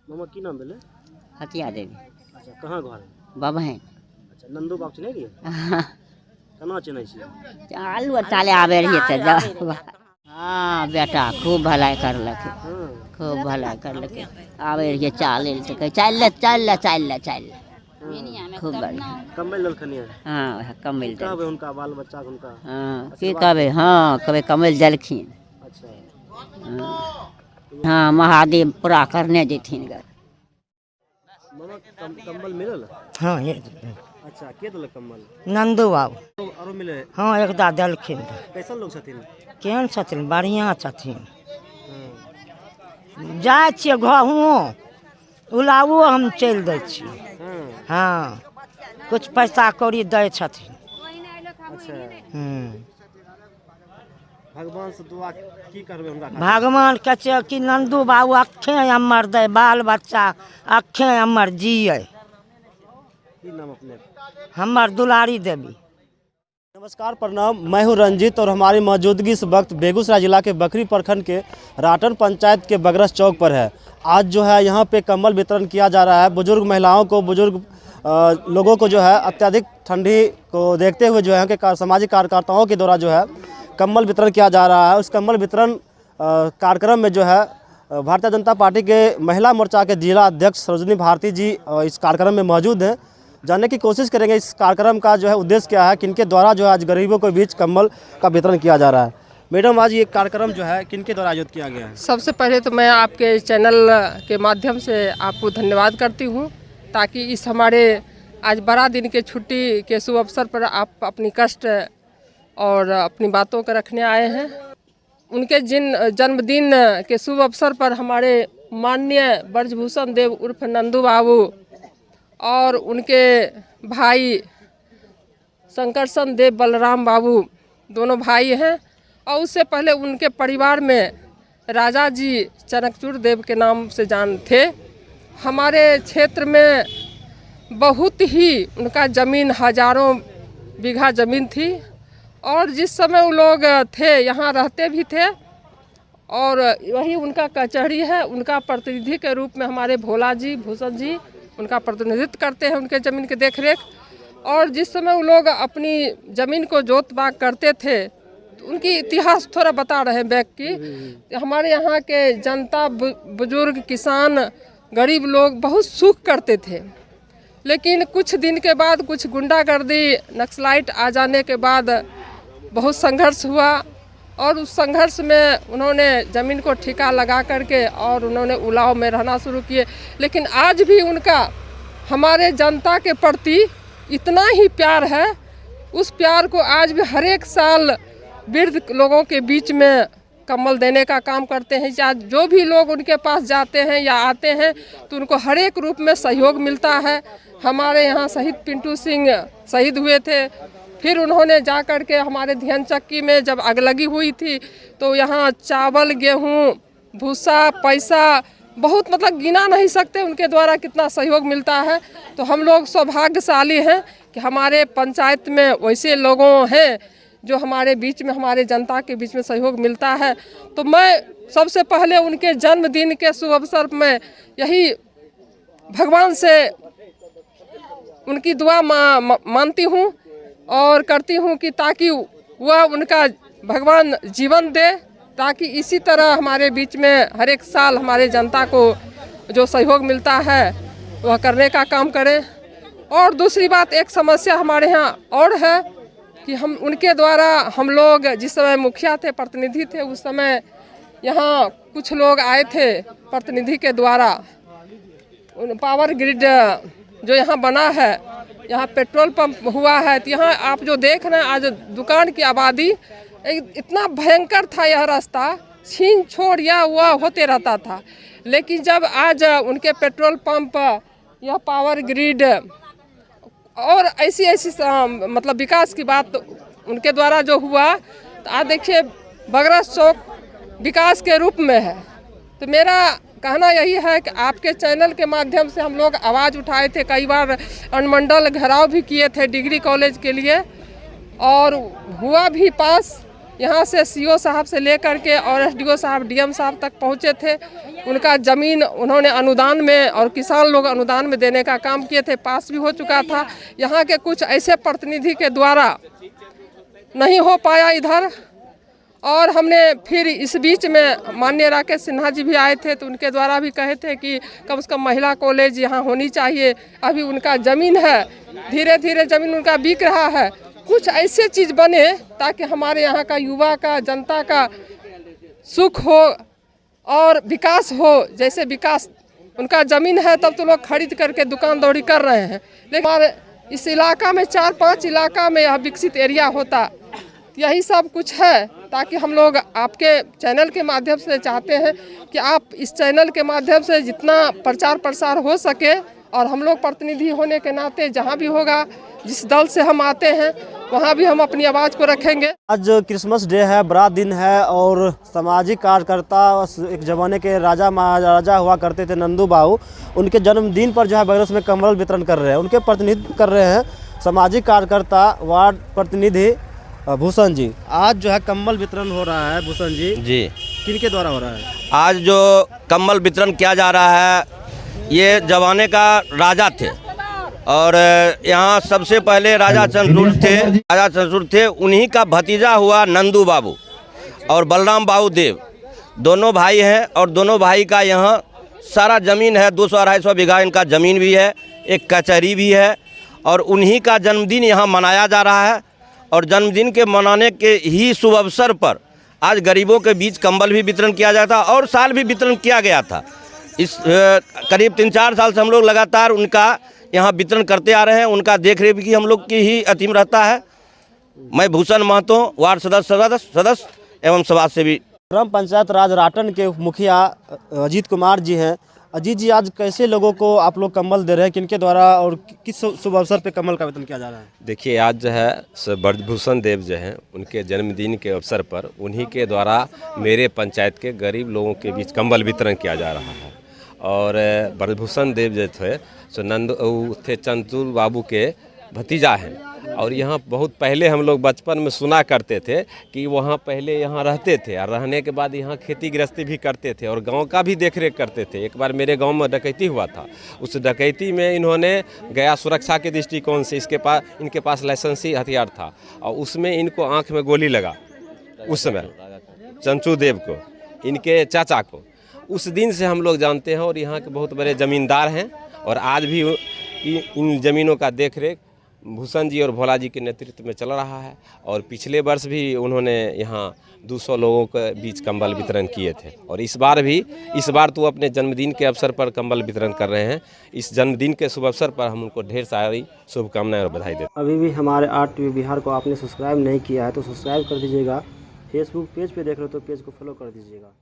मामा की नाम भेले? हथिया देवी अच्छा कहाँ घर है? बाबा हैं। अच्छा नंदू बाप चिन्ह रहिए? केना चिन्ह छियै? चालू चाले आबे रहिए तो जा। हाँ बेटा खूब भलाई करलक, हाँ खूब भलाई करलक। आबे रहिए चाले तो कहे चल ले चल ले चल ले चल ले, खूब बढ़िया। कम्बल ललखनी है? हाँ वह कमिल दल। कहबे उनका बाल बच्चा उनका? हाँ की कहबे, हाँ कहबे कमिल जलखिन। अच्छा हाँ महादेव पूरा करने देथिन गर। मामा कम्बल मिलल? हाँ ये अच्छा के देलक कम्बल? नंदू बाबू आरो मिले? हाँ एकदा देलखिन। कैसन लोग छथिन? केहन छथिन? बढ़िया छथिन। हाँ जाइ छियै घर हुओं उलाओ हम चलि दै छियै। हाँ हाँ कुछ पैसा कौड़ी दै छथिन। अच्छा हम्म। भगवान से दुआ की करबे हुनका खातिर? भगवान के छै कि नंदू बाबू अखे हमर दे, बाल बच्चा अखे हमर जिये। की नाम अपने? हमर दुलारी देवी। नमस्कार प्रणाम, मैं हूं रंजीत और हमारी मौजूदगी इस वक्त बेगूसराय जिला के बखरी प्रखंड के राटन पंचायत के बगरस चौक पर है। आज जो है यहाँ पे कम्बल वितरण किया जा रहा है। बुजुर्ग महिलाओं को, बुजुर्ग लोगों को जो है अत्यधिक ठंडी को देखते हुए जो है कि सामाजिक कार्यकर्ताओं के द्वारा जो है कम्बल वितरण किया जा रहा है। उस कम्बल वितरण कार्यक्रम में जो है भारतीय जनता पार्टी के महिला मोर्चा के जिला अध्यक्ष सरोजनी भारती जी इस कार्यक्रम में मौजूद हैं। जानने की कोशिश करेंगे इस कार्यक्रम का जो है उद्देश्य क्या है, किनके द्वारा जो है आज गरीबों के बीच कम्बल का वितरण किया जा रहा है। मैडम आज ये कार्यक्रम जो है किनके द्वारा आयोजित किया गया है? सबसे पहले तो मैं आपके चैनल के माध्यम से आपको धन्यवाद करती हूँ, ताकि इस हमारे आज बड़ा दिन के छुट्टी के शुभ अवसर पर आप अपनी कष्ट और अपनी बातों को रखने आए हैं। उनके जिन जन्मदिन के शुभ अवसर पर हमारे माननीय ब्रजभूषण देव उर्फ नंदू बाबू और उनके भाई शंकरसन देव बलराम बाबू दोनों भाई हैं, और उससे पहले उनके परिवार में राजा जी चनकचूर देव के नाम से जान थे। हमारे क्षेत्र में बहुत ही उनका ज़मीन, हजारों बीघा ज़मीन थी, और जिस समय वो लोग थे यहाँ रहते भी थे, और वही उनका कचहरी है। उनका प्रतिनिधि के रूप में हमारे भोला जी, भूषण जी उनका प्रतिनिधित्व करते हैं उनके ज़मीन के देखरेख। और जिस समय वो लोग अपनी ज़मीन को जोत बाग करते थे, तो उनकी इतिहास थोड़ा बता रहे हैं बैक की। हमारे यहाँ के जनता, बुजुर्ग, किसान, गरीब लोग बहुत सुख करते थे, लेकिन कुछ दिन के बाद कुछ गुंडागर्दी, नक्सलाइट आ जाने के बाद बहुत संघर्ष हुआ, और उस संघर्ष में उन्होंने ज़मीन को ठेका लगा करके और उन्होंने उलाव में रहना शुरू किए। लेकिन आज भी उनका हमारे जनता के प्रति इतना ही प्यार है, उस प्यार को आज भी हर एक साल वृद्ध लोगों के बीच में कम्बल देने का काम करते हैं। या जो भी लोग उनके पास जाते हैं या आते हैं तो उनको हर एक रूप में सहयोग मिलता है। हमारे यहाँ शहीद पिंटू सिंह शहीद हुए थे, फिर उन्होंने जा कर के हमारे ध्यान चक्की में जब अगलगी हुई थी तो यहाँ चावल, गेहूँ, भूसा, पैसा बहुत, मतलब गिना नहीं सकते उनके द्वारा कितना सहयोग मिलता है। तो हम लोग सौभाग्यशाली हैं कि हमारे पंचायत में वैसे लोगों हैं जो हमारे बीच में, हमारे जनता के बीच में सहयोग मिलता है। तो मैं सबसे पहले उनके जन्मदिन के शुभ अवसर में यही भगवान से उनकी दुआ मानती हूँ और करती हूँ कि ताकि वह उनका भगवान जीवन दे, ताकि इसी तरह हमारे बीच में हर एक साल हमारे जनता को जो सहयोग मिलता है वह करने का काम करें। और दूसरी बात, एक समस्या हमारे यहाँ और है कि हम उनके द्वारा, हम लोग जिस समय मुखिया थे, प्रतिनिधि थे, उस समय यहाँ कुछ लोग आए थे प्रतिनिधि के द्वारा, पावर ग्रिड जो यहाँ बना है, यहाँ पेट्रोल पंप हुआ है, तो यहाँ आप जो देख रहे हैं आज दुकान की आबादी, इतना भयंकर था यह रास्ता, छीन छोड़ या वह होते रहता था। लेकिन जब आज उनके पेट्रोल पंप, यह पावर ग्रिड और ऐसी मतलब विकास की बात उनके द्वारा जो हुआ, तो आज देखिए बगरस चौक विकास के रूप में है। तो मेरा कहना यही है कि आपके चैनल के माध्यम से हम लोग आवाज़ उठाए थे, कई बार अनुमंडल घेराव भी किए थे डिग्री कॉलेज के लिए, और हुआ भी पास। यहाँ से सीओ साहब से लेकर के और एसडीओ साहब डीएम साहब तक पहुँचे थे। उनका ज़मीन उन्होंने अनुदान में और किसान लोग अनुदान में देने का काम किए थे, पास भी हो चुका था। यहाँ के कुछ ऐसे प्रतिनिधि के द्वारा नहीं हो पाया इधर, और हमने फिर इस बीच में माननीय राकेश सिन्हा जी भी आए थे, तो उनके द्वारा भी कहे थे कि कम से कम महिला कॉलेज यहाँ होनी चाहिए। अभी उनका ज़मीन है, धीरे धीरे ज़मीन उनका बिक रहा है। कुछ ऐसे चीज़ बने ताकि हमारे यहाँ का युवा का, जनता का सुख हो और विकास हो। जैसे विकास, उनका ज़मीन है तब तो लोग खरीद करके दुकान दौड़ी कर रहे हैं, लेकिन हमारे इस इलाका में 4-5 इलाका में यह विकसित एरिया होता। यही सब कुछ है, ताकि हम लोग आपके चैनल के माध्यम से चाहते हैं कि आप इस चैनल के माध्यम से जितना प्रचार प्रसार हो सके, और हम लोग प्रतिनिधि होने के नाते जहां भी होगा, जिस दल से हम आते हैं वहां भी हम अपनी आवाज़ को रखेंगे। आज क्रिसमस डे है, बड़ा दिन है, और सामाजिक कार्यकर्ता एक ज़माने के राजा महाराजा हुआ करते थे नंदू बाबू, उनके जन्मदिन पर जो है बगरस में कम्बल वितरण कर रहे हैं। उनके प्रतिनिधित्व कर रहे हैं सामाजिक कार्यकर्ता वार्ड प्रतिनिधि भूषण जी। आज जो है कम्बल वितरण हो रहा है भूषण जी, किनके द्वारा हो रहा है? आज जो कम्बल वितरण किया जा रहा है, ये जमाने का राजा थे, और यहाँ सबसे पहले राजा चंद्रचूड़ थे। उन्हीं का भतीजा हुआ नंदू बाबू और बलराम बाबू देव, दोनों भाई हैं, और दोनों भाई का यहाँ सारा ज़मीन है। 200-250 बीघा इनका ज़मीन भी है, एक कचहरी भी है, और उन्हीं का जन्मदिन यहाँ मनाया जा रहा है। और जन्मदिन के मनाने के ही शुभ अवसर पर आज गरीबों के बीच कंबल भी वितरण किया जाता, और साल भी वितरण किया गया था। इस करीब 3-4 साल से हम लोग लगातार उनका यहाँ वितरण करते आ रहे हैं। उनका देखरेख भी हम लोग की ही अधीन रहता है। मैं भूषण महतो, वार्ड सदस्य एवं समाज सेवी, ग्राम पंचायत राज राटन के मुखिया अजीत कुमार जी हैं। अजीत जी, आज कैसे लोगों को आप लोग कंबल दे रहे हैं, किनके द्वारा और किस शुभ अवसर पे कंबल का वितरण किया जा रहा है? देखिए, आज जो है ब्रजभूषण देव जो हैं, उनके जन्मदिन के अवसर पर उन्हीं के द्वारा मेरे पंचायत के गरीब लोगों के बीच कंबल वितरण किया जा रहा है। और ब्रजभूषण देव जो थे सो चंद्रचूड़ बाबू के भतीजा हैं। और यहाँ बहुत पहले हम लोग बचपन में सुना करते थे कि वहाँ पहले यहाँ रहते थे, और रहने के बाद यहाँ खेती गृहस्थी भी करते थे, और गांव का भी देखरेख करते थे। एक बार मेरे गांव में डकैती हुआ था, उस डकैती में इन्होंने गया सुरक्षा के दृष्टिकोण से इनके पास लाइसेंसी हथियार था, और उसमें इनको आँख में गोली लगा उस समय चंचू देव को, इनके चाचा को। उस दिन से हम लोग जानते हैं, और यहाँ के बहुत बड़े ज़मींदार हैं, और आज भी इन ज़मीनों का देखरेख भूषण जी और भोला जी के नेतृत्व में चल रहा है। और पिछले वर्ष भी उन्होंने यहाँ 200 लोगों के बीच कंबल वितरण किए थे, और इस बार तो अपने जन्मदिन के अवसर पर कंबल वितरण कर रहे हैं। इस जन्मदिन के शुभ अवसर पर हम उनको ढेर सारी शुभकामनाएं और बधाई देते हैं। अभी भी हमारे RTV बिहार को आपने सब्सक्राइब नहीं किया है तो सब्सक्राइब कर दीजिएगा। फेसबुक पेज पे देख रहे हो तो पेज को फॉलो कर दीजिएगा।